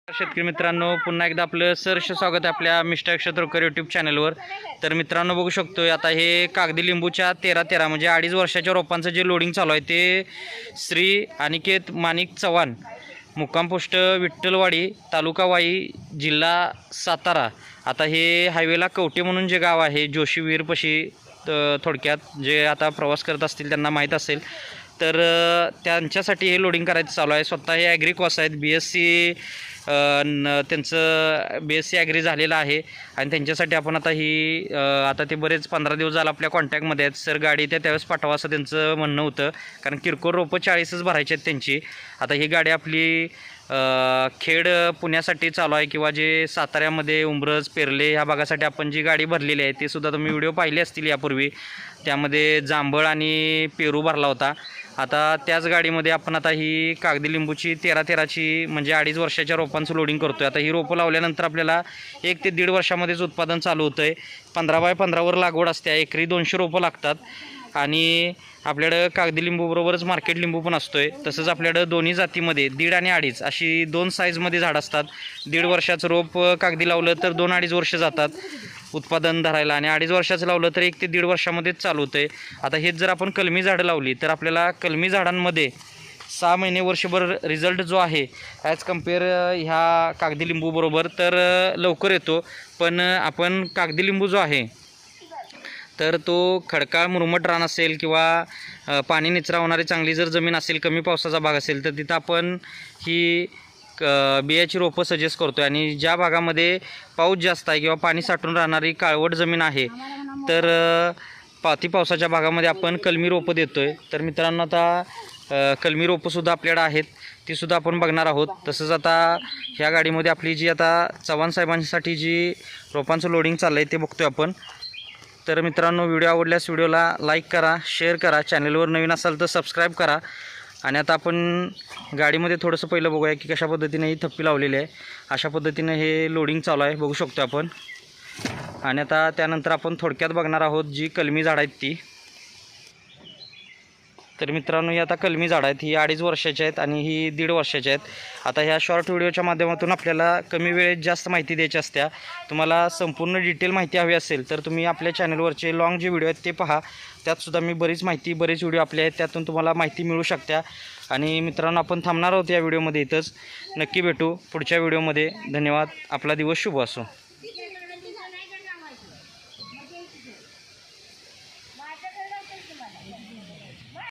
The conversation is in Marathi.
शेतकरी मित्रांनो, पुन्हा एकदा आपलं सहर्ष स्वागत आहे आपल्या मिस्टर अक्षतरोकर यूट्यूब चॅनलवर. तर मित्रांनो, बघू शकतोय आता हे कागदी लिंबूच्या 13 म्हणजे 2.5 वर्षाच्या रोपांचं जे लोडिंग चालू आहे ते श्री अनिकेत माणिक चव्हाण, मुक्काम पोस्ट विठ्ठलवाडी, तालुका वाई, जिल्हा सातारा. आता हे हायवेला कवटे म्हणून जे गाव आहे जोशी विहीरपाशी, थोडक्यात जे आता प्रवास करत असतील त्यांना माहीत असेल. तर त्यांच्यासाठी हे लोडिंग करायचं चालू आहे. स्वतः हे ॲग्रिकॉस आहेत, BSc त्यांचं BSc ॲग्री झालेलं आहे आणि त्यांच्यासाठी आपण आता आता ते बरेच 15 दिवस झालं आपल्या कॉन्टॅक्टमध्ये आहेत. सर गाडी त्यावेळेस पाठवा असं त्यांचं म्हणणं होतं, कारण किरकोळ रोपं 40च भरायचे आहेत त्यांची. आता ही गाडी आपली खेड पुण्यासाठी चालू आहे, किंवा जे साताऱ्यामध्ये उंब्रज पेरले ह्या भागासाठी आपण जी गाडी भरलेली आहे ती सुद्धा तुम्ही व्हिडिओ पाहिले असतील यापूर्वी. त्यामध्ये जांभळ आणि पेरू भरला होता. आता त्याच गाडीमध्ये आपण आता ही कागदी लिंबूची 13ची म्हणजे 2.5 वर्षाच्या रोपांचं लोडिंग करतो आहे. आता ही रोपं लावल्यानंतर आपल्याला 1 ते 1.5 वर्षामध्येच उत्पादन चालू होतं आहे. 15 बाय 15वर लागवड असते. एकरी 200 रोपं लागतात आणि आपल्याकडं कागदी लिंबूबरोबरच मार्केट लिंबू पण असतो आहे. तसंच आपल्याकडं दोन्ही जातीमध्ये 1.5 आणि 2.5 अशी 2 साईजमध्ये झाड असतात. 1.5 वर्षाचं रोप कागदी लावलं तर 2-2.5 वर्ष जातात उत्पादन धरायला, आणि 2.5 वर्षाचं लावलं तर 1 ते 1.5 वर्षामध्येच चालू होतं आहे. आता हेच जर आपण कलमी झाडं लावली तर आपल्याला कलमी झाडांमध्ये 6 महिने वर्षभर रिझल्ट जो आहे ॲज कम्पेअर ह्या कागदी लिंबूबरोबर तर लवकर येतो. पण आपण कागदी लिंबू जो आहे तर तो खडकाळ मुरमट रान असेल किंवा पाणी निचरा होणारी चांगली जर जमीन असेल, कमी पावसाचा भाग असेल, तर तिथं आपण ही बियाची रोपं सजेस्ट करतो आहे. आणि ज्या भागामध्ये पाऊस जास्त आहे किंवा पाणी साठून राहणारी काळवट जमीन आहे तर अति पावसाच्या भागामध्ये आपण कलमी रोपं देतो आहे. तर मित्रांनो, आता कलमी रोपंसुद्धा आपल्याकडे आहेत, तीसुद्धा आपण बघणार आहोत. तसंच आता ह्या गाडीमध्ये आपली जी आता चव्हाण साहेबांसाठी जी रोपांचं लोडिंग चाललं आहे ते बघतो आहे आपण. तर मित्रांनो, व्हिडिओ आवडल्यास व्हिडिओला लाईक करा, शेअर करा, चॅनलवर नवीन असाल तर सबस्क्राईब करा. आणि आता आपण गाडीमध्ये थोडंसं पहिलं बघूया की कशा पद्धतीने ही थप्पी लावलेली आहे. अशा पद्धतीने हे लोडिंग चालू आहे, बघू शकतो आपण. आणि आता त्यानंतर आपण थोडक्यात बघणार आहोत जी कलमी झाडं आहेत ती. तर मित्रांनो, ही आता कलमी झाडं आहेत, ही 2.5 वर्षाची आहेत आणि ही 1.5 वर्षाची आहेत. आता ह्या शॉर्ट व्हिडिओच्या माध्यमातून आपल्याला कमी वेळेत जास्त माहिती द्यायची असते. तुम्हाला संपूर्ण डिटेल माहिती हवी असेल तर तुम्ही आपल्या चॅनलवरचे लॉंग जे व्हिडिओ आहेत ते पहा. त्यातसुद्धा मी बरेच व्हिडिओ आपले आहेत, त्यातून तुम्हाला माहिती मिळू शकते. आणि मित्रांनो, आपण थांबणार आहोत या व्हिडिओमध्ये इथंच. नक्की भेटू पुढच्या व्हिडिओमध्ये. धन्यवाद. आपला दिवस शुभ असो.